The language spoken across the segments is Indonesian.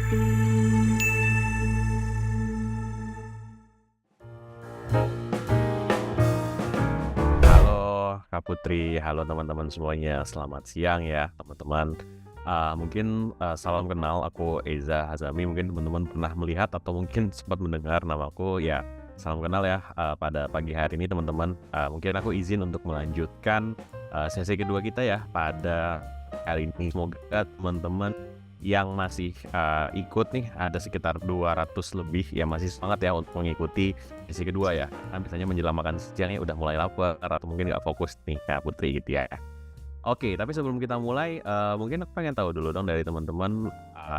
Halo Kak Putri, halo teman-teman semuanya. Selamat siang ya teman-teman. Mungkin salam kenal, aku Eza Hazami. Mungkin teman-teman pernah melihat atau mungkin sempat mendengar namaku. Ya, salam kenal ya pada pagi hari ini teman-teman. Mungkin aku izin untuk melanjutkan sesi kedua kita ya pada hari ini. Semoga teman-teman yang masih ikut nih, ada sekitar 200 lebih yang masih semangat ya untuk mengikuti sesi kedua ya. Kan biasanya menjelang makan siangnya udah mulai lapar atau mungkin nggak fokus nih Kak Putri gitu ya. Oke, tapi sebelum kita mulai, mungkin aku pengen tahu dulu dong dari teman-teman,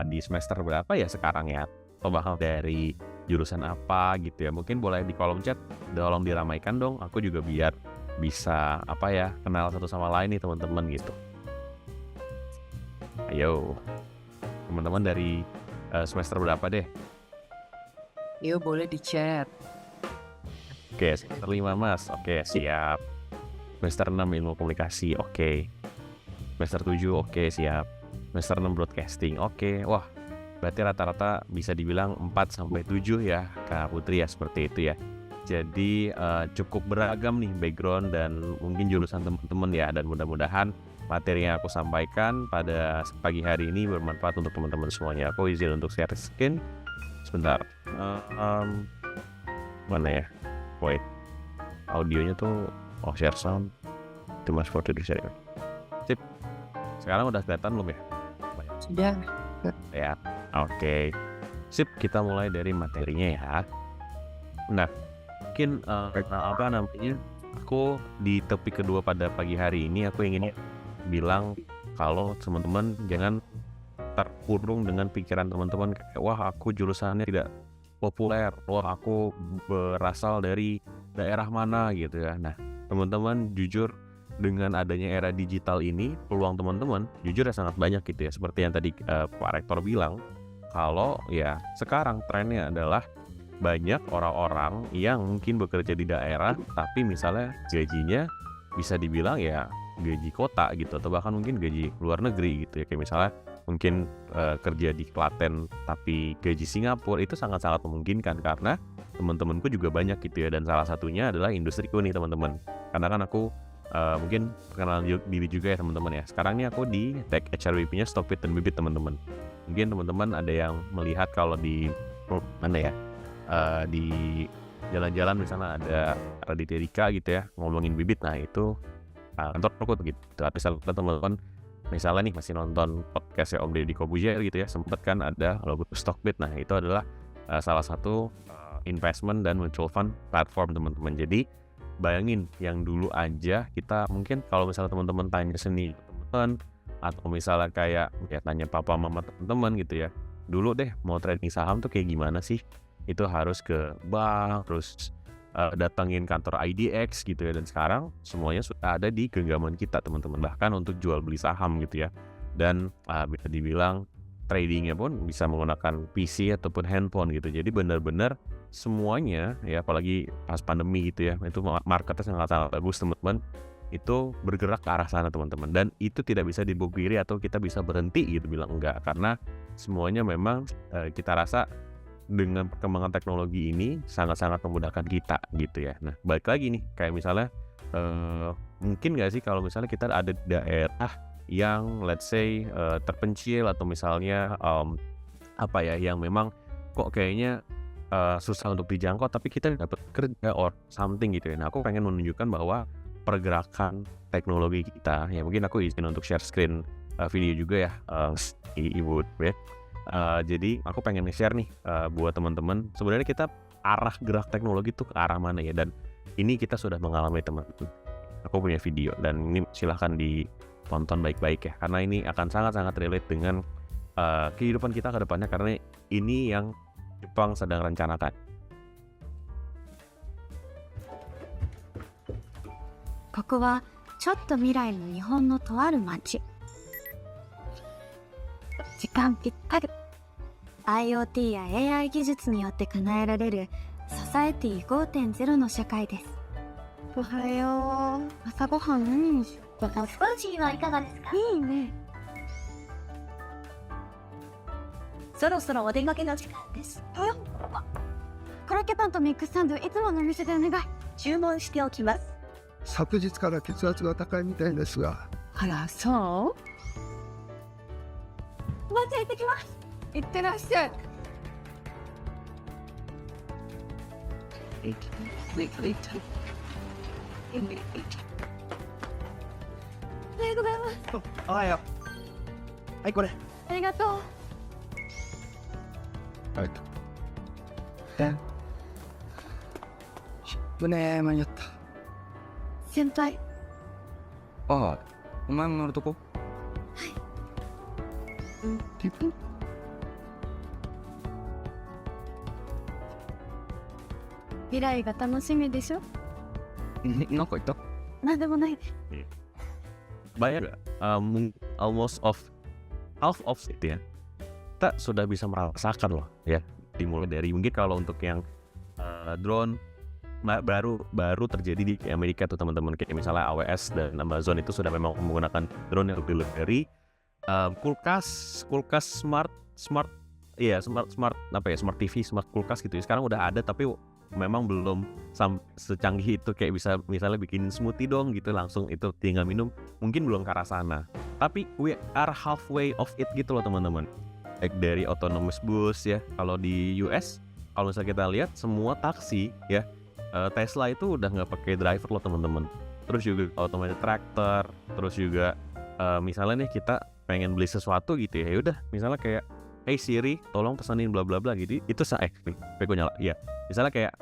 di semester berapa ya sekarang ya? Atau bahkan dari jurusan apa gitu ya? Mungkin boleh di kolom chat tolong diramaikan dong, aku juga biar bisa apa ya, kenal satu sama lain nih teman-teman gitu. Ayo, teman-teman dari semester berapa deh? Yo, boleh di chat. Oke, semester 5 Mas. Oke, siap. Semester 6 ilmu komunikasi. Oke. Semester 7 oke, siap. Semester 6 broadcasting. Oke. Wah, berarti rata-rata bisa dibilang 4 sampai 7 ya Kak Putri ya, seperti itu ya. Jadi cukup beragam nih background dan mungkin jurusan teman-teman ya, dan mudah-mudahan materi yang aku sampaikan pada pagi hari ini bermanfaat untuk teman-teman semuanya. Aku izin untuk share screen sebentar. Mana ya? Wait. Audionya tuh share sound. Too much for today's share. Sip. Sekarang udah kelihatan belum ya? Sudah. Ya. Oke. Sip, kita mulai dari materinya ya. Nah, mungkin apa namanya? Aku di topik kedua pada pagi hari ini aku ingin bilang kalau teman-teman jangan terkurung dengan pikiran teman-teman kayak wah aku jurusannya tidak populer, wah aku berasal dari daerah mana gitu ya. Nah, teman-teman jujur dengan adanya era digital ini peluang teman-teman jujur ya sangat banyak gitu ya. Seperti yang tadi Pak Rektor bilang, kalau ya sekarang trennya adalah banyak orang-orang yang mungkin bekerja di daerah tapi misalnya gajinya bisa dibilang ya gaji kota gitu, atau bahkan mungkin gaji luar negeri gitu ya, kayak misalnya mungkin kerja di Klaten tapi gaji Singapura. Itu sangat-sangat memungkinkan karena teman-temanku juga banyak gitu ya, dan salah satunya adalah industriku nih teman-teman. Karena kan aku mungkin perkenalan diri juga ya teman-teman ya. Sekarang nih aku di Tech HRBP-nya Stockbit dan Bibit teman-teman. Mungkin teman-teman ada yang melihat kalau di mana ya, di jalan-jalan misalnya ada Raditya Dika gitu ya ngomongin bibit, nah itu kantor aku tuh gitu. Misalnya teman-teman misalnya nih masih nonton podcastnya Om Deddy Kobuzier gitu ya, sempet kan ada logo Stockbit. Nah itu adalah salah satu investment dan mutual fund platform teman-teman. Jadi bayangin yang dulu aja kita mungkin kalau misalnya teman-teman tanya seni teman-teman atau misalnya kayak ya tanya papa mama teman-teman gitu ya, dulu deh mau trading saham tuh kayak gimana sih, itu harus ke bank, terus datangin kantor IDX gitu ya. Dan sekarang semuanya sudah ada di genggaman kita teman-teman, bahkan untuk jual beli saham gitu ya. Dan bisa dibilang tradingnya pun bisa menggunakan PC ataupun handphone gitu. Jadi benar-benar semuanya ya, apalagi pas pandemi gitu ya, itu marketnya sangat-sangat bagus teman-teman. Itu bergerak ke arah sana teman-teman, dan itu tidak bisa dipungkiri atau kita bisa berhenti gitu bilang enggak, karena semuanya memang kita rasa dengan perkembangan teknologi ini sangat-sangat memudahkan kita gitu ya. Nah, balik lagi nih, kayak misalnya mungkin nggak sih kalau misalnya kita ada di daerah yang let's say terpencil, atau misalnya apa ya, yang memang kok kayaknya susah untuk dijangkau tapi kita dapat kerja or something gitu ya. Nah, aku pengen menunjukkan bahwa pergerakan teknologi kita ya, mungkin aku izin untuk share screen video juga ya, Ibu ya. Jadi aku pengen nge-share nih buat teman-teman, sebenarnya kita arah gerak teknologi tuh ke arah mana ya, dan ini kita sudah mengalami teman-teman. Aku punya video dan ini silahkan ditonton baik-baik ya, karena ini akan sangat-sangat relate dengan kehidupan kita ke depannya, karena ini yang Jepang sedang rencanakan. ここはちょっと未来の日本のとある町。時間ぴったり。IoT や AI 技術によって叶えられるソサエティ 5.0 の社会です。おはよう。朝ごはん何にしようか。スパージーはいかがですか？いいね。そろそろお出かけの時間です。コロッケパンとミックスサンドいつもの店でお願い。注文しておきます。昨日から血圧が高いみたいですが、あら、そおばあちゃん行ってきます。う？いってらっしゃい。おはようございます。おはよう。はい、これ。ありがとう。はい危ねえ、間に合った。先輩、ああ、お前も乗るとこ？ティップ未来が楽しみでしょ？なんか言った？なんでもない。 Bayar nggak? Almost of half of it ya. Kita sudah bisa merasakan loh ya. Dimulai dari mungkin kalau untuk yang drone baru terjadi di Amerika tuh teman-teman, kayak misalnya AWS dan Amazon itu sudah memang menggunakan drone yang delivery. Kulkas smart apa ya, smart TV, smart kulkas gitu ya. Sekarang udah ada tapi memang belum secanggih itu, kayak bisa misalnya bikin smoothie dong gitu langsung itu tinggal minum, mungkin belum ke arah sana. Tapi we are halfway of it gitu loh teman-teman. Baik dari autonomous bus ya, kalau di US kalau misalnya kita lihat semua taksi ya, Tesla itu udah nggak pakai driver loh teman-teman. Terus juga automated tractor, terus juga misalnya nih kita pengen beli sesuatu gitu ya, udah misalnya kayak hey Siri tolong pesanin bla bla bla gitu, itu Peko nyala ya. Misalnya kayak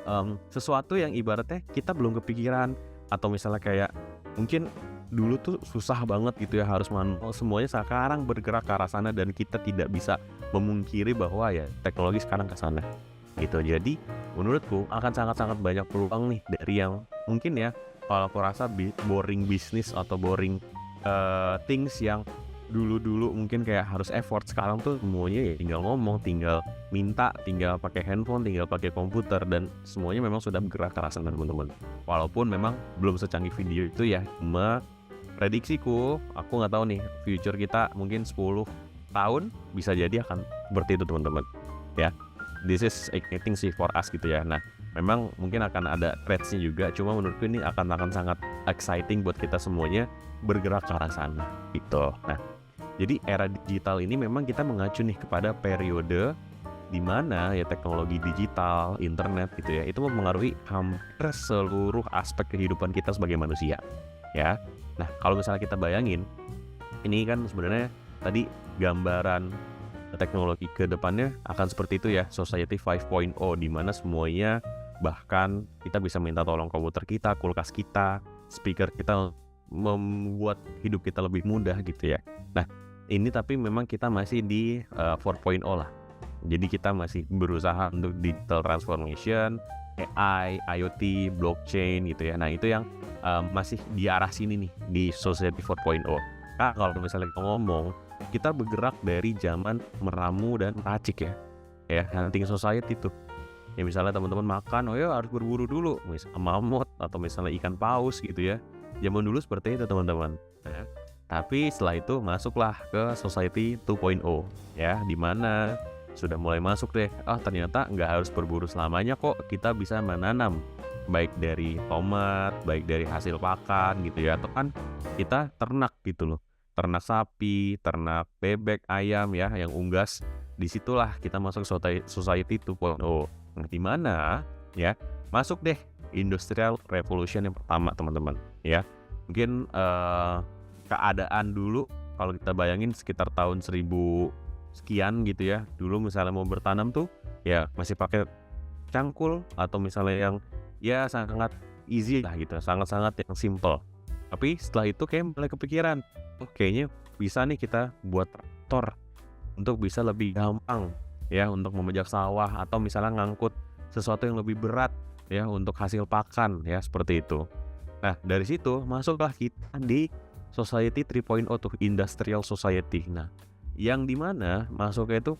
sesuatu yang ibaratnya kita belum kepikiran, atau misalnya kayak mungkin dulu tuh susah banget gitu ya, harus manual, semuanya sekarang bergerak ke arah sana dan kita tidak bisa memungkiri bahwa ya teknologi sekarang ke sana gitu. Jadi menurutku akan sangat-sangat banyak peluang nih dari yang mungkin ya, kalau aku rasa boring bisnis atau boring things yang dulu mungkin kayak harus effort, sekarang tuh semuanya ya tinggal ngomong, tinggal minta, tinggal pakai handphone, tinggal pakai komputer, dan semuanya memang sudah bergerak ke arah sana teman-teman. Walaupun memang belum secanggih video itu ya, prediksiku, aku nggak tahu nih future kita mungkin 10 tahun bisa jadi akan seperti itu teman-teman ya. This is exciting sih for us gitu ya. Nah memang mungkin akan ada threads-nya juga, cuma menurutku ini akan sangat exciting buat kita semuanya bergerak ke arah sana gitu. Nah jadi era digital ini memang kita mengacu nih kepada periode di mana ya teknologi digital, internet gitu ya, itu mempengaruhi hampir seluruh aspek kehidupan kita sebagai manusia ya. Nah kalau misalnya kita bayangin, ini kan sebenarnya tadi gambaran teknologi ke depannya akan seperti itu ya, Society 5.0, di mana semuanya, bahkan kita bisa minta tolong komputer kita, kulkas kita, speaker kita, membuat hidup kita lebih mudah gitu ya. Nah ini tapi memang kita masih di 4.0 lah. Jadi kita masih berusaha untuk digital transformation, AI, IoT, blockchain gitu ya. Nah itu yang masih di arah sini nih di Society 4.0. Nah kalau misalnya kita ngomong, kita bergerak dari zaman meramu dan racik ya. Ya hunting society tuh. Ya misalnya teman-teman makan, oh ya harus berburu dulu, misalnya mamut atau misalnya ikan paus gitu ya. Zaman dulu seperti itu teman-teman. Ya. Tapi setelah itu masuklah ke Society 2.0 ya, dimana sudah mulai masuk deh, ternyata nggak harus berburu selamanya kok, kita bisa menanam baik dari tomat, baik dari hasil pakan gitu ya, atau kan kita ternak gitu loh, ternak sapi, ternak bebek, ayam ya yang unggas. Disitulah kita masuk Society 2.0, dimana ya masuk deh Industrial Revolution yang pertama teman-teman ya. Mungkin keadaan dulu kalau kita bayangin sekitar tahun 1000 sekian gitu ya, dulu misalnya mau bertanam tuh ya masih pakai cangkul atau misalnya yang ya sangat easy lah gitu, sangat-sangat yang simple. Tapi setelah itu kayak mulai kepikiran, kayaknya bisa nih kita buat traktor untuk bisa lebih gampang ya untuk memajak sawah, atau misalnya ngangkut sesuatu yang lebih berat ya untuk hasil pakan ya, seperti itu. Nah dari situ masuklah kita di Society 3.0 tuh, Industrial Society. Nah yang dimana masuknya itu,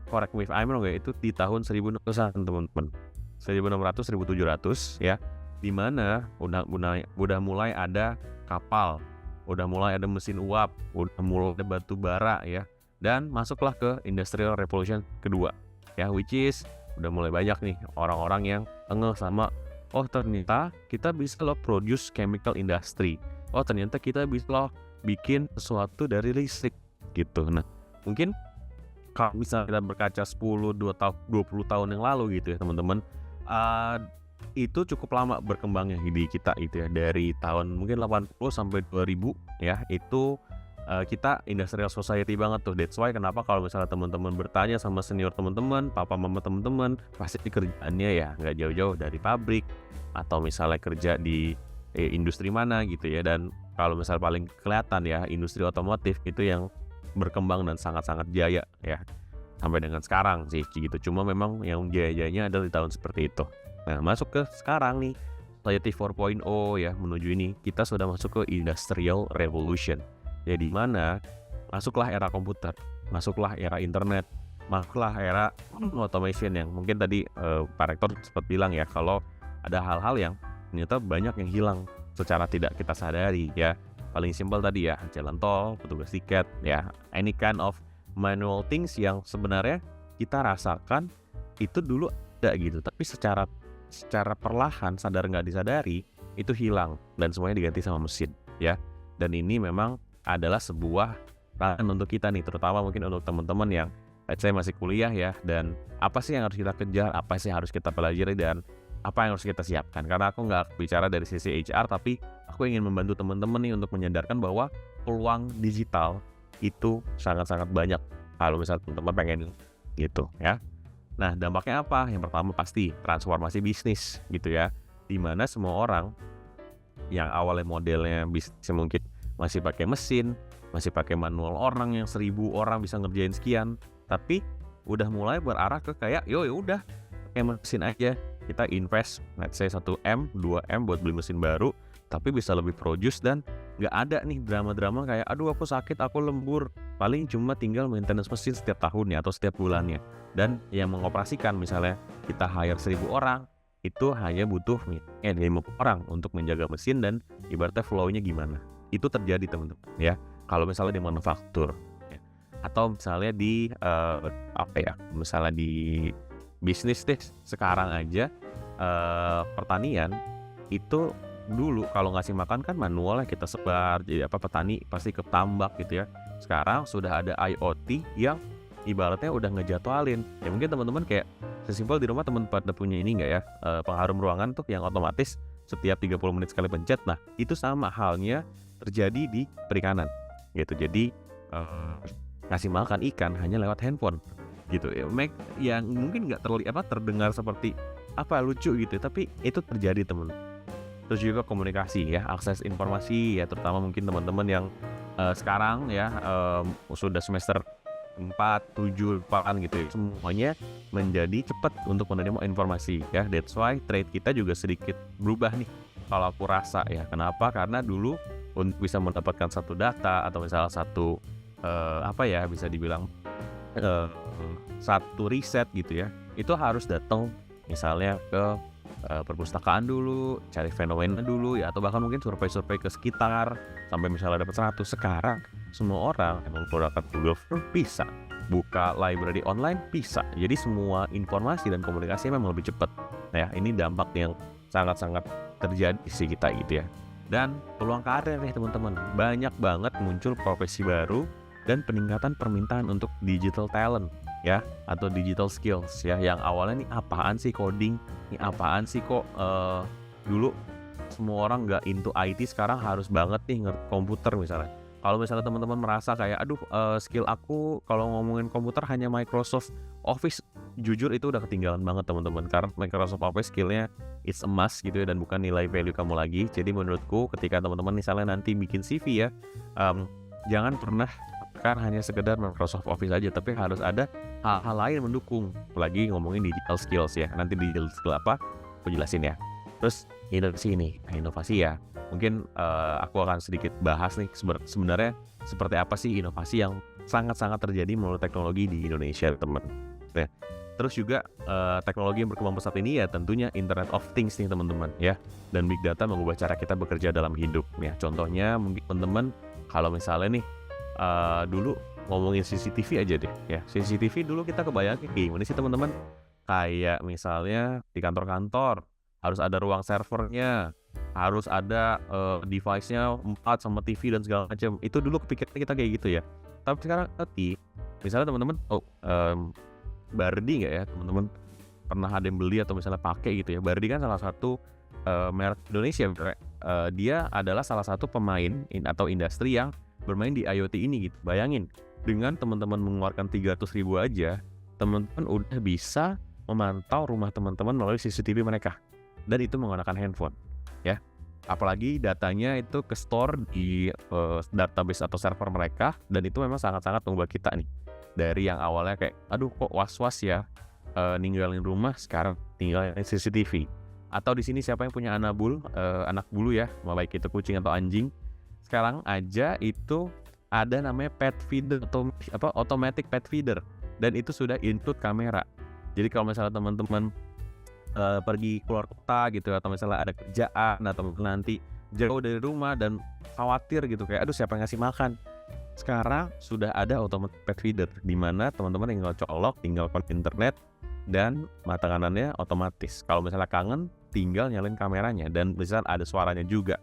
correct me if I'm wrong ya, itu di tahun 1600-an teman-teman, 1600-1700 ya, dimana udah mulai ada kapal, udah mulai ada mesin uap, udah mulai ada batu bara ya, dan masuklah ke Industrial Revolution kedua ya, which is udah mulai banyak nih orang-orang yang ngeh sama oh ternyata kita bisa loh produce chemical industry, oh ternyata kita bisa loh bikin sesuatu dari listrik gitu. Nah mungkin kalau misalnya kita berkaca 10, 20 tahun yang lalu gitu ya teman-teman, itu cukup lama berkembangnya di kita itu ya, dari tahun mungkin 80 sampai 2000 ya, itu kita industrial society banget tuh. That's why kenapa kalau misalnya teman-teman bertanya sama senior teman-teman, papa mama teman-teman, pasti kerjaannya ya nggak jauh-jauh dari pabrik atau misalnya kerja di industri mana gitu ya. Dan kalau misalnya paling kelihatan ya industri otomotif itu yang berkembang dan sangat-sangat jaya ya sampai dengan sekarang sih gitu. Cuma memang yang jaya-jayanya adalah di tahun seperti itu. Nah masuk ke sekarang nih Society 4.0 ya, menuju ini kita sudah masuk ke Industrial Revolution ya, di mana masuklah era komputer, masuklah era internet, masuklah era automation yang mungkin tadi Pak Rektor sempat bilang ya, kalau ada hal-hal yang ternyata banyak yang hilang secara tidak kita sadari ya. Paling simpel tadi ya, jalan tol, petugas tiket ya, any kind of manual things yang sebenarnya kita rasakan itu dulu ada gitu, tapi secara perlahan, sadar nggak disadari itu hilang dan semuanya diganti sama mesin ya. Dan ini memang adalah sebuah tantangan untuk kita nih, terutama mungkin untuk teman-teman yang saya masih kuliah ya, dan apa sih yang harus kita kejar, apa sih yang harus kita pelajari, dan apa yang harus kita siapkan. Karena aku nggak bicara dari sisi HR, tapi aku ingin membantu teman-teman nih untuk menyadarkan bahwa peluang digital itu sangat-sangat banyak kalau misalnya teman-teman pengen gitu ya. Nah dampaknya apa? Yang pertama pasti transformasi bisnis gitu ya, dimana semua orang yang awalnya modelnya bisnis mungkin masih pakai mesin, masih pakai manual orang yang 1000 orang bisa ngerjain sekian, tapi udah mulai berarah ke kayak ya udah pakai mesin aja, kita invest let's say 1M, 2M buat beli mesin baru, tapi bisa lebih produce dan nggak ada nih drama-drama kayak aduh aku sakit, aku lembur, paling cuma tinggal maintenance mesin setiap tahunnya atau setiap bulannya. Dan yang mengoperasikan misalnya kita hire 1000 orang, itu hanya butuh 50 orang untuk menjaga mesin dan ibaratnya flow-nya gimana. Itu terjadi teman-teman ya, kalau misalnya di manufaktur ya. Atau misalnya di misalnya di bisnis deh sekarang aja, pertanian itu dulu kalau ngasih makan kan manual ya, kita sebar, jadi petani pasti ke tambak gitu ya. Sekarang sudah ada IoT yang ibaratnya udah ngejadwalin ya. Mungkin teman-teman kayak sesimpel di rumah teman pada punya ini nggak ya, pengharum ruangan tuh yang otomatis setiap 30 menit sekali pencet. Nah itu sama halnya terjadi di perikanan gitu. Jadi ngasih makan ikan hanya lewat handphone gitu ya, yang mungkin nggak terdengar seperti lucu gitu, tapi itu terjadi teman. Terus juga komunikasi ya, akses informasi ya, terutama mungkin teman-teman yang sekarang ya sudah semester 4, 7, 8 gitu ya, semuanya menjadi cepat untuk menerima informasi ya. That's why trade kita juga sedikit berubah nih kalau aku rasa ya. Kenapa? Karena dulu untuk bisa mendapatkan satu data atau misalnya satu bisa dibilang satu riset gitu ya, itu harus datang misalnya ke perpustakaan dulu, cari fenomena dulu ya, atau bahkan mungkin survei-survei ke sekitar sampai misalnya dapat 100. Sekarang semua orang emang menggunakan Google Form bisa, buka library online bisa, jadi semua informasi dan komunikasi memang lebih cepat. Nah ya, ini dampak yang sangat-sangat terjadi sih kita gitu ya. Dan peluang karir nih teman-teman, banyak banget muncul profesi baru dan peningkatan permintaan untuk digital talent ya, atau digital skills ya, yang awalnya nih apaan sih coding, nih apaan sih kok dulu semua orang nggak into IT, sekarang harus banget nih ngerti komputer misalnya. Kalau misalnya teman-teman merasa kayak aduh skill aku kalau ngomongin komputer hanya Microsoft Office, jujur itu udah ketinggalan banget teman-teman, karena Microsoft Office skillnya it's a must gitu ya, dan bukan nilai value kamu lagi. Jadi menurutku ketika teman-teman misalnya nanti bikin CV ya, jangan pernah kan hanya sekedar Microsoft Office aja, tapi harus ada hal-hal lain mendukung. Lagi ngomongin digital skills ya, nanti digital skill apa aku jelasin ya. Terus inovasi ya, mungkin aku akan sedikit bahas nih sebenarnya seperti apa sih inovasi yang sangat-sangat terjadi melalui teknologi di Indonesia teman. Nah, terus juga teknologi yang berkembang pesat ini ya tentunya Internet of Things nih teman-teman ya, dan Big Data mengubah cara kita bekerja dalam hidup ya. Contohnya mungkin teman-teman kalau misalnya nih dulu ngomongin CCTV aja deh ya. CCTV dulu kita kebayangin gimana sih teman-teman? Kayak misalnya di kantor-kantor harus ada ruang servernya, harus ada device-nya 4 sama TV dan segala macam. Itu dulu kepikiran kita kayak gitu ya. Tapi sekarang misalnya teman-teman Bardi nggak ya teman-teman pernah ada yang beli atau misalnya pakai gitu ya. Bardi kan salah satu merek Indonesia. Dia adalah salah satu pemain atau industri yang bermain di IoT ini gitu. Bayangin dengan teman-teman mengeluarkan 300.000 aja, teman-teman udah bisa memantau rumah teman-teman melalui CCTV mereka, dan itu menggunakan handphone ya. Apalagi datanya itu ke store di database atau server mereka, dan itu memang sangat-sangat mengubah kita nih. Dari yang awalnya kayak aduh kok was-was ya ninggalin rumah, sekarang tinggal CCTV. Atau di sini siapa yang punya anak bulu ya, baik itu kucing atau anjing, sekarang aja itu ada namanya pet feeder atau automatic pet feeder, dan itu sudah include kamera. Jadi kalau misalnya teman-teman pergi keluar kota gitu, atau misalnya ada kerjaan atau nanti jauh dari rumah dan khawatir gitu kayak aduh siapa yang ngasih makan, sekarang sudah ada automatic pet feeder di mana teman-teman tinggal colok, tinggal connect internet, dan mata kanannya otomatis. Kalau misalnya kangen, tinggal nyalain kameranya dan misalnya ada suaranya juga.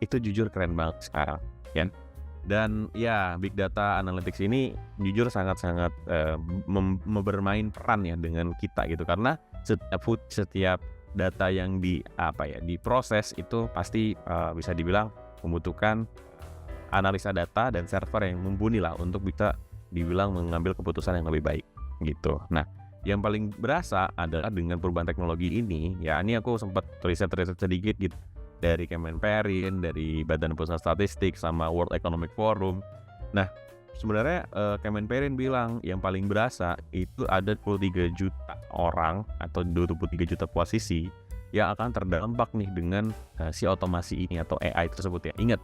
Itu jujur keren banget sekarang ya. Dan ya big data analytics ini jujur sangat-sangat bermain peran ya dengan kita gitu, karena setiap data yang diproses itu pasti bisa dibilang membutuhkan analisa data dan server yang mumpuni lah untuk bisa dibilang mengambil keputusan yang lebih baik gitu. Nah, yang paling berasa adalah dengan perubahan teknologi ini ya. Ini aku sempat riset sedikit gitu dari Kemenperin, dari Badan Pusat Statistik sama World Economic Forum. Nah, sebenarnya Kemenperin bilang yang paling berasa itu ada 23 juta orang atau 23 juta posisi yang akan terdampak nih dengan si otomasi ini atau AI tersebut ya. Ingat,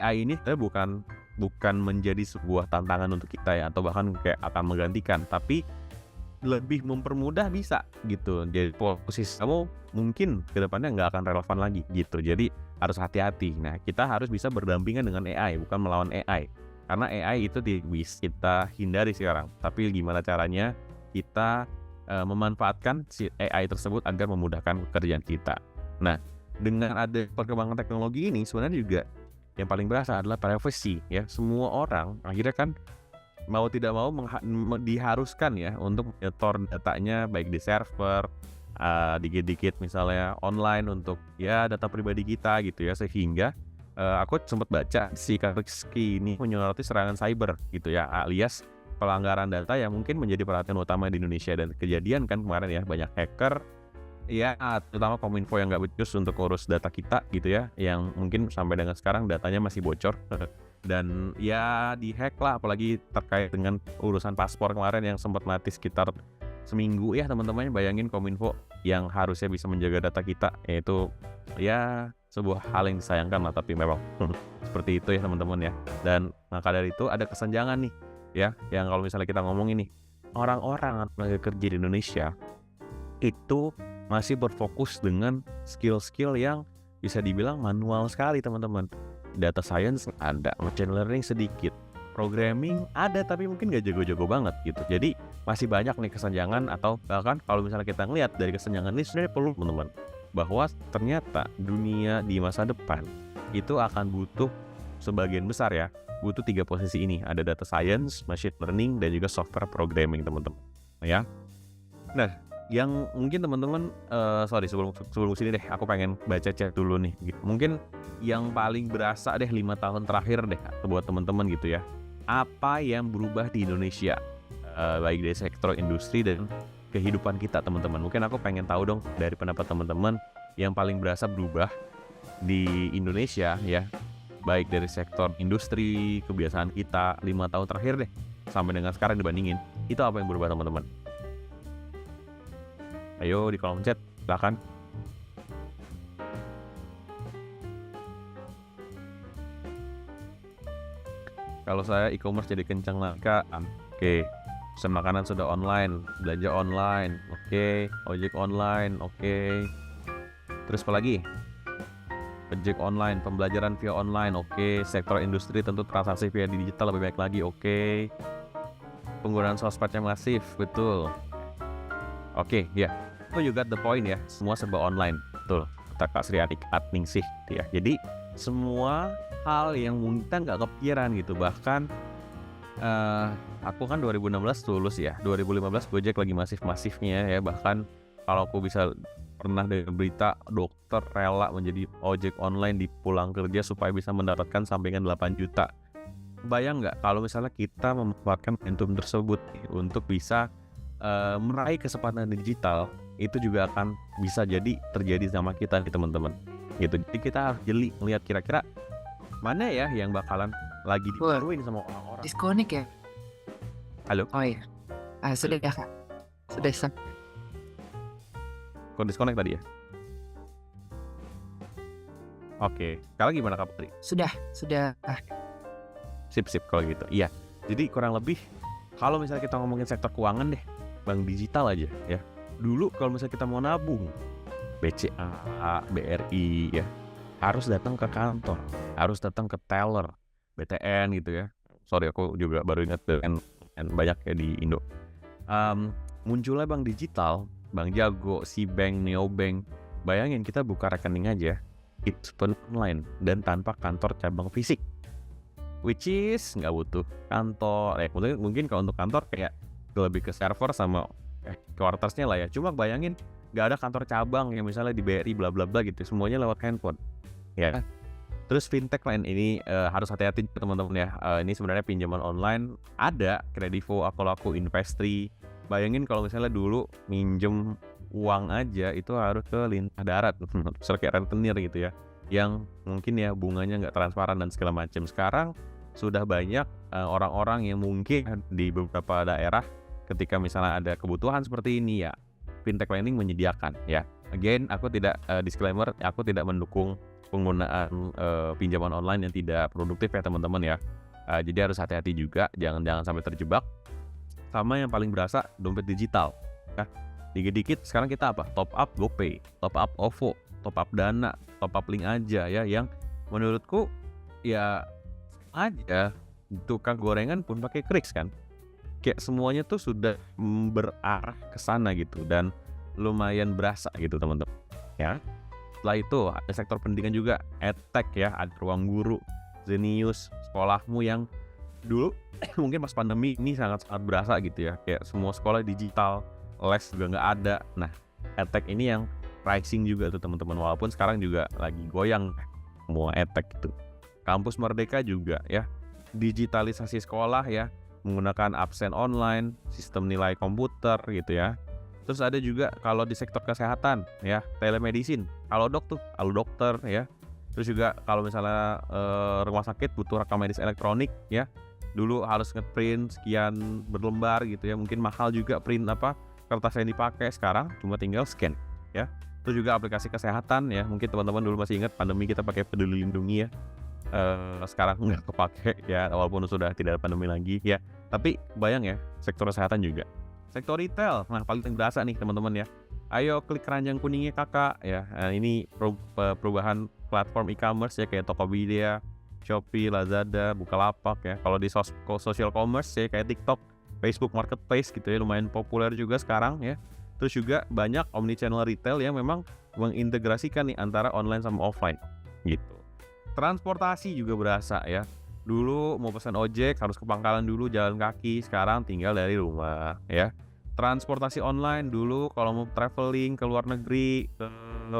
AI ini bukan menjadi sebuah tantangan untuk kita ya, atau bahkan kayak akan menggantikan, tapi lebih mempermudah bisa gitu. Jadi posisi kamu mungkin kedepannya nggak akan relevan lagi gitu. Jadi harus hati-hati. Nah, kita harus bisa berdampingan dengan AI, bukan melawan AI. Karena AI itu bisa kita hindari sekarang. Tapi gimana caranya kita memanfaatkan si AI tersebut agar memudahkan pekerjaan kita. Nah, dengan ada perkembangan teknologi ini sebenarnya juga yang paling berasa adalah privacy ya. Semua orang akhirnya kan mau tidak mau diharuskan ya untuk menyetor datanya baik di server, dikit-dikit misalnya online untuk ya data pribadi kita gitu ya. Sehingga aku sempat baca si Kaspersky ini menyoroti serangan cyber gitu ya, alias pelanggaran data yang mungkin menjadi perhatian utama di Indonesia. Dan kejadian kan kemarin ya, banyak hacker ya, terutama Kominfo yang nggak becus untuk urus data kita gitu ya, yang mungkin sampai dengan sekarang datanya masih bocor dan ya dihack lah, apalagi terkait dengan urusan paspor kemarin yang sempat mati sekitar seminggu ya teman-teman. Bayangin Kominfo yang harusnya bisa menjaga data kita, yaitu ya sebuah hal yang disayangkan lah, tapi memang seperti itu ya teman-teman ya. Dan maka dari itu ada kesenjangan nih ya, yang kalau misalnya kita ngomong ini, orang-orang tenaga kerja di Indonesia itu masih berfokus dengan skill-skill yang bisa dibilang manual sekali teman-teman. Data science ada, machine learning sedikit, programming ada tapi mungkin gak jago-jago banget gitu. Jadi masih banyak nih kesenjangan, atau bahkan kalau misalnya kita ngelihat dari kesenjangan ini sebenarnya perlu teman-teman, bahwa ternyata dunia di masa depan itu akan butuh sebagian besar ya, butuh 3 posisi ini. Ada data science, machine learning, dan juga software programming teman-teman ya. Nah, yang mungkin teman-teman sebelum sini deh, aku pengen baca chat dulu nih gitu. Mungkin yang paling berasa deh 5 tahun terakhir deh buat teman-teman gitu ya, apa yang berubah di Indonesia, baik dari sektor industri dan kehidupan kita teman-teman. Mungkin aku pengen tahu dong dari pendapat teman-teman yang paling berasa berubah di Indonesia ya, baik dari sektor industri, kebiasaan kita 5 tahun terakhir deh sampai dengan sekarang dibandingin, itu apa yang berubah teman-teman? Ayo di kolom chat, silakan. Kalau saya e-commerce jadi kencang lah Kak. Oke. Pesan makanan sudah online, belanja online, oke. Ojek online, oke. Terus apa lagi? ojek online, pembelajaran via online, oke. Sektor industri tentu transaksi via digital lebih baik lagi, oke. Penggunaan sosmed yang masif, betul. Oke, ya. Itu juga the point ya, semua serba online, betul. Kata Kak Sri Aningsih ya. Jadi semua hal yang mungkin nggak kepikiran gitu, bahkan aku kan 2016 lulus ya, 2015 Gojek lagi masif-masifnya ya, bahkan kalau aku bisa pernah dengar berita dokter rela menjadi ojek online di pulang kerja supaya bisa mendapatkan sampingan 8 juta. Bayang nggak kalau misalnya kita memanfaatkan momentum tersebut untuk bisa meraih kesempatan digital, itu juga akan bisa jadi terjadi sama kita nih teman-teman. Gitu. Jadi kita harus jeli melihat kira-kira mana ya yang bakalan lagi diperluin sama orang-orang. Disconnect ya? Halo? Oh iya. Sudah ya Kak. Sudah. Kok disconnect tadi ya? Oke, sekarang gimana Kak Putri? Sudah. Sip kalau gitu. Iya. Jadi kurang lebih kalau misalnya kita ngomongin sektor keuangan deh, bank digital aja ya. Dulu kalau misalnya kita mau nabung, BCA, BRI ya, harus datang ke kantor, harus datang ke teller, BTN gitu ya. Sorry aku juga baru ingat BTN banyak ya di Indo. Munculnya bank digital, Bank Jago, Sibank, Neobank. Bayangin kita buka rekening aja, itu pun online dan tanpa kantor cabang fisik. Which is nggak butuh kantor. Mungkin kalau untuk kantor kayak lebih ke server sama quartersnya lah ya. Cuma bayangin nggak ada kantor cabang yang misalnya di BRI bla bla bla gitu. Semuanya lewat handphone. Ya. Terus fintech lain ini harus hati-hati teman-teman ya. Ini sebenarnya pinjaman online ada, Kredivo, Akulaku, Investri. Bayangin kalau misalnya dulu minjem uang aja itu harus ke lintah darat, misalnya kayak rentenir gitu ya, yang mungkin ya bunganya nggak transparan dan segala macam. Sekarang sudah banyak orang-orang yang mungkin di beberapa daerah ketika misalnya ada kebutuhan seperti ini ya, fintech lending menyediakan ya. Again, aku tidak disclaimer, aku tidak mendukung penggunaan pinjaman online yang tidak produktif ya teman-teman ya. Jadi harus hati-hati juga, jangan sampai terjebak. Sama yang paling berasa dompet digital ya. Dikit-dikit sekarang kita apa? Top up GoPay, top up OVO, top up Dana, top up Link aja ya, yang menurutku ya aja tukang gorengan pun pakai Kris kan. Kayak semuanya tuh sudah berarah ke sana gitu dan lumayan berasa gitu teman-teman ya. Setelah itu ada sektor pendidikan juga, edtech ya, ada Ruang Guru, Zenius, sekolahmu yang dulu mungkin pas pandemi ini sangat-sangat berasa gitu ya, kayak semua sekolah digital, les juga nggak ada. Nah, edtech ini yang rising juga tuh teman-teman, walaupun sekarang juga lagi goyang semua edtech itu. Kampus Merdeka juga ya, digitalisasi sekolah ya, menggunakan absen online, sistem nilai komputer gitu ya. Terus ada juga kalau di sektor kesehatan ya, telemedicine, halo dokter ya. Terus juga kalau misalnya rumah sakit butuh rekam medis elektronik ya, dulu harus ngeprint sekian berlembar gitu ya, mungkin mahal juga print kertas yang dipakai, sekarang cuma tinggal scan ya. Terus juga aplikasi kesehatan ya, mungkin teman-teman dulu masih ingat pandemi kita pakai Peduli Lindungi ya, sekarang nggak kepake ya, walaupun sudah tidak ada pandemi lagi ya. Tapi bayang ya, sektor kesehatan juga. Sektor retail, nah paling berasa nih teman-teman ya. Ayo klik keranjang kuningnya kakak ya. Nah, ini perubahan platform e-commerce ya, kayak Tokopedia, Shopee, Lazada, Bukalapak ya. Kalau di social commerce ya kayak TikTok, Facebook Marketplace gitu ya, lumayan populer juga sekarang ya. Terus juga banyak omnichannel retail yang memang mengintegrasikan nih antara online sama offline gitu. Transportasi juga berasa ya. Dulu mau pesan ojek harus ke pangkalan dulu, jalan kaki, sekarang tinggal dari rumah ya. Transportasi online dulu kalau mau traveling ke luar negeri,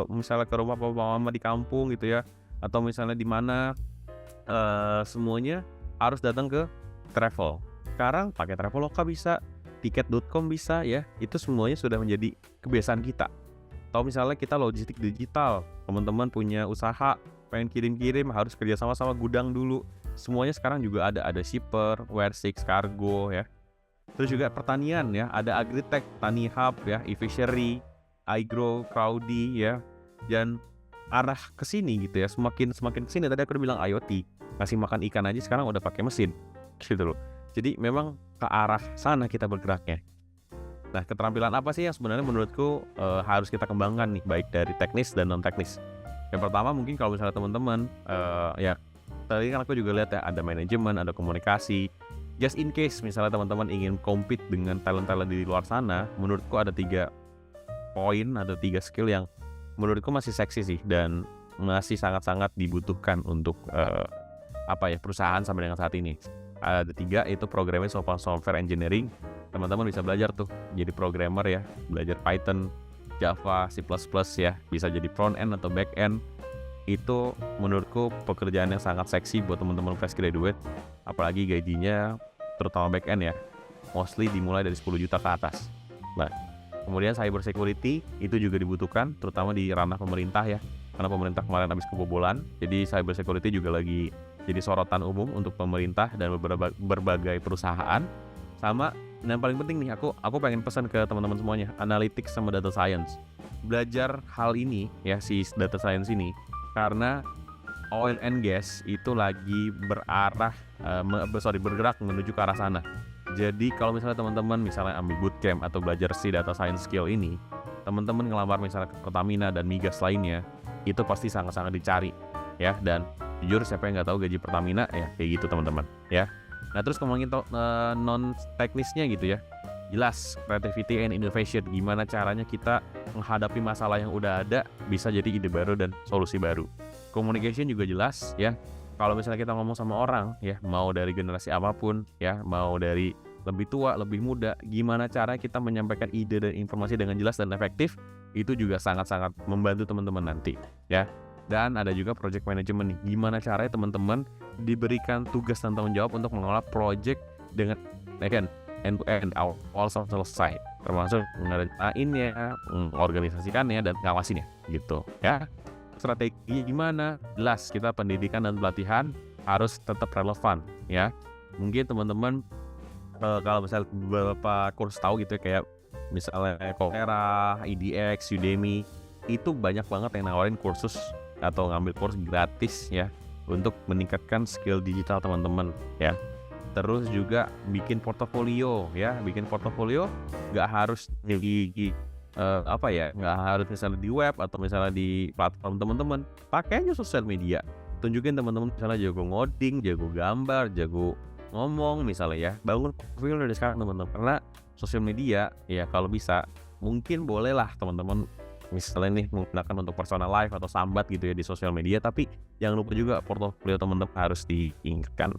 misalnya ke rumah papa mama di kampung gitu ya, atau misalnya di mana, semuanya harus datang ke travel. Sekarang pakai Traveloka bisa, tiket.com bisa ya, itu semuanya sudah menjadi kebiasaan kita. Atau misalnya kita logistik digital, teman-teman punya usaha, pengen kirim-kirim harus kerjasama sama gudang dulu. Semuanya sekarang juga ada shipper, Ware6, Cargo ya. Terus juga pertanian ya, ada Agritech, Tani Hub ya, eFishery, iGrow, Crowdy ya. Dan arah ke sini gitu ya, semakin ke sini. Tadi aku udah bilang IoT, ngasih makan ikan aja sekarang udah pakai mesin gitu loh. Jadi memang ke arah sana kita bergeraknya. Nah, keterampilan apa sih yang sebenarnya menurutku harus kita kembangkan nih, baik dari teknis dan non teknis. Yang pertama mungkin kalau misalnya teman-teman ya tadi kan aku juga lihat ya ada manajemen, ada komunikasi. Just in case misalnya teman-teman ingin compete dengan talent-talent di luar sana, menurutku ada 3 poin, ada 3 skill yang menurutku masih seksi sih dan masih sangat-sangat dibutuhkan untuk perusahaan sampai dengan saat ini. Ada 3, itu programming software engineering. Teman-teman bisa belajar tuh jadi programmer ya, belajar Python, Java, C++ ya, bisa jadi front end atau back end. Itu menurutku pekerjaan yang sangat seksi buat teman-teman fresh graduate, apalagi gajinya terutama back end ya, mostly dimulai dari 10 juta ke atas. Nah, kemudian cyber security itu juga dibutuhkan, terutama di ranah pemerintah ya, karena pemerintah kemarin habis kebobolan, jadi cyber security juga lagi jadi sorotan umum untuk pemerintah dan berbagai perusahaan. Sama, dan paling penting nih, aku pengen pesan ke teman-teman semuanya, analytics sama data science. Belajar hal ini ya, si data science ini, karena oil and gas itu lagi bergerak menuju ke arah sana. Jadi kalau misalnya teman-teman misalnya ambil bootcamp atau belajar si data science skill ini, teman-teman ngelamar misalnya ke Pertamina dan migas lainnya, itu pasti sangat-sangat dicari ya. Dan jujur siapa yang nggak tahu gaji Pertamina ya kayak gitu teman-teman ya. Nah terus ngomongin non teknisnya gitu ya, jelas creativity and innovation, gimana caranya kita menghadapi masalah yang udah ada bisa jadi ide baru dan solusi baru. Communication juga jelas ya, kalau misalnya kita ngomong sama orang ya, mau dari generasi apapun ya, mau dari lebih tua, lebih muda, gimana cara kita menyampaikan ide dan informasi dengan jelas dan efektif, itu juga sangat-sangat membantu teman-teman nanti ya. Dan ada juga project management nih, gimana caranya teman-teman diberikan tugas dan tanggung jawab untuk mengelola project dengan end to end, awal sampai selesai, termasuk ngerencanainnya, mengorganisasikannya dan ngawasinnya gitu ya. Strategi gimana? Jelas, kita pendidikan dan pelatihan harus tetap relevan ya. Mungkin teman-teman kalau misalnya beberapa kursus tahu gitu ya, kayak misalnya Coursera, EDX, Udemy, itu banyak banget yang nawarin kursus atau ngambil kursus gratis ya untuk meningkatkan skill digital teman-teman ya. Terus juga bikin portofolio ya, nggak harus nggak harus misalnya di web atau misalnya di platform teman-teman, pakai aja sosial media, tunjukin teman-teman misalnya jago ngoding, jago gambar, jago ngomong misalnya ya, bangun profil dari sekarang teman-teman. Karena sosial media ya kalau bisa mungkin bolehlah teman-teman misalnya nih menggunakan untuk personal life atau sambat gitu ya di sosial media, tapi jangan lupa juga portofolio teman-teman harus diingatkan.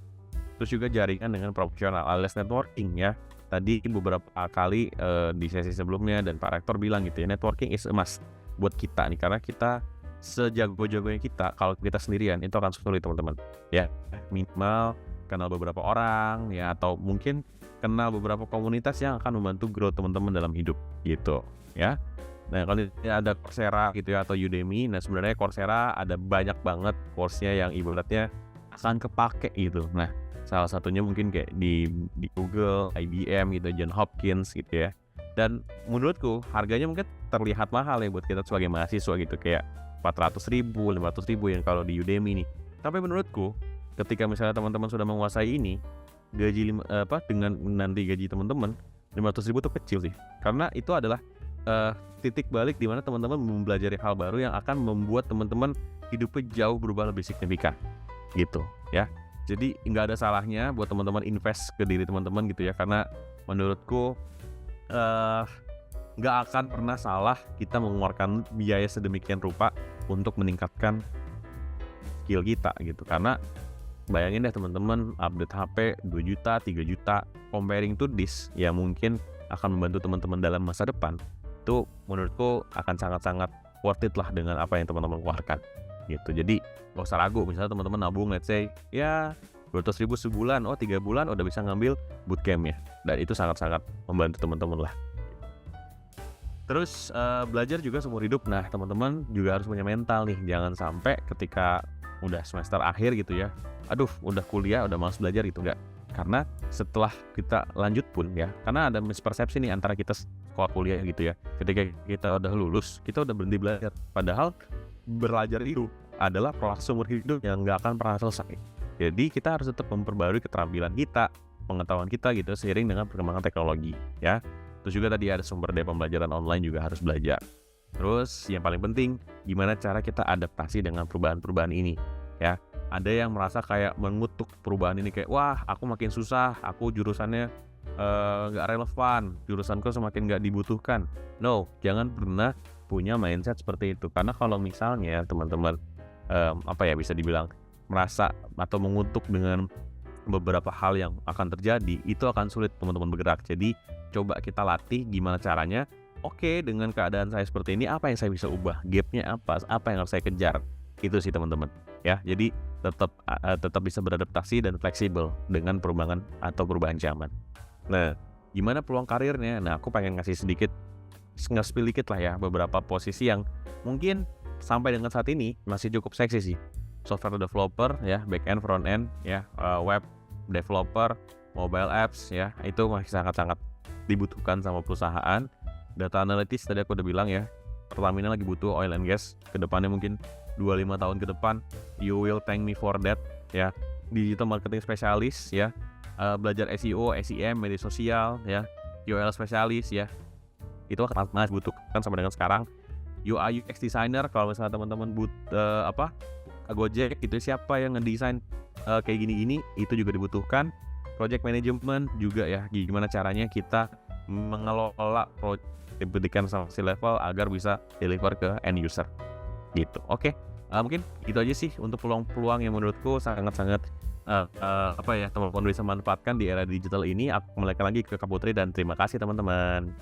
Terus juga jaringan dengan profesional alias networking ya. Tadi beberapa kali di sesi sebelumnya dan Pak Rektor bilang gitu ya, networking is a must buat kita nih, karena kita sejago-jagonya kita kalau kita sendirian itu akan sulit teman-teman ya. Minimal kenal beberapa orang ya, atau mungkin kenal beberapa komunitas yang akan membantu growth teman-teman dalam hidup gitu ya. Nah kalau ada Coursera gitu ya atau Udemy, nah sebenarnya Coursera ada banyak banget course-nya yang ibaratnya akan kepake gitu. Nah salah satunya mungkin kayak di Google, IBM gitu, John Hopkins gitu ya. Dan menurutku harganya mungkin terlihat mahal ya buat kita sebagai mahasiswa gitu, kayak 400.000, 500.000 yang kalau di Udemy nih. Tapi menurutku ketika misalnya teman-teman sudah menguasai ini, dengan nanti gaji teman-teman 500.000 itu kecil sih. Karena itu adalah titik balik di mana teman-teman mempelajari hal baru yang akan membuat teman-teman hidupnya jauh berubah lebih signifikan gitu ya. Jadi nggak ada salahnya buat teman-teman invest ke diri teman-teman gitu ya, karena menurutku nggak akan pernah salah kita mengeluarkan biaya sedemikian rupa untuk meningkatkan skill kita gitu. Karena bayangin deh teman-teman update HP 2 juta, 3 juta, comparing to this ya mungkin akan membantu teman-teman dalam masa depan. Itu menurutku akan sangat-sangat worth it lah dengan apa yang teman-teman keluarkan gitu. Jadi gak usah ragu, misalnya teman-teman nabung let's say ya 200.000 sebulan, 3 bulan udah bisa ngambil bootcamp ya, dan itu sangat-sangat membantu teman-teman lah. Terus belajar juga seumur hidup. Nah teman-teman juga harus punya mental nih, jangan sampai ketika udah semester akhir gitu ya, aduh udah kuliah udah malas belajar gitu, enggak. Karena setelah kita lanjut pun ya, karena ada mispersepsi nih antara kita sekolah kuliah gitu ya, ketika kita udah lulus kita udah berhenti belajar, padahal belajar itu adalah proses seumur hidup yang nggak akan pernah selesai. Jadi kita harus tetap memperbarui keterampilan kita, pengetahuan kita gitu seiring dengan perkembangan teknologi ya. Terus juga tadi ada sumber daya pembelajaran online juga harus belajar. Terus yang paling penting, gimana cara kita adaptasi dengan perubahan-perubahan ini, ya. Ada yang merasa kayak mengutuk perubahan ini kayak, wah aku makin susah, aku jurusannya nggak relevan, jurusanku semakin nggak dibutuhkan. No, jangan pernah punya mindset seperti itu. Karena kalau misalnya teman-teman bisa dibilang merasa atau mengutuk dengan beberapa hal yang akan terjadi, itu akan sulit teman-teman bergerak. Jadi coba kita latih gimana caranya. Oke, dengan keadaan saya seperti ini, apa yang saya bisa ubah? Gapnya apa yang harus saya kejar? Itu sih teman-teman. Ya, jadi tetap bisa beradaptasi dan fleksibel dengan perubahan atau perubahan zaman. Nah, gimana peluang karirnya? Nah, aku pengen ngasih nge-spill dikit lah ya beberapa posisi yang mungkin sampai dengan saat ini masih cukup seksi sih. Software developer ya, back end, front end ya, web developer, mobile apps ya, itu masih sangat-sangat dibutuhkan sama perusahaan. Data analytics tadi aku udah bilang ya, Pertamina lagi butuh oil and gas ke depannya mungkin 25 tahun ke depan. You will thank me for that ya. Digital marketing specialist ya, belajar SEO, SEM, media sosial ya, UL specialist ya. Itu akan sangat butuhkan sama dengan sekarang. UI UX designer, kalau misalnya teman-teman Gojek itu siapa yang ngedesain kayak gini-gini, itu juga dibutuhkan. Project management juga ya, gimana caranya kita mengelola project pendidikan sampai level agar bisa deliver ke end user gitu. Oke. Mungkin itu aja sih untuk peluang-peluang yang menurutku sangat-sangat teman-teman bisa manfaatkan di era digital ini. Aku kembalikan lagi ke Kak Putri dan terima kasih teman-teman.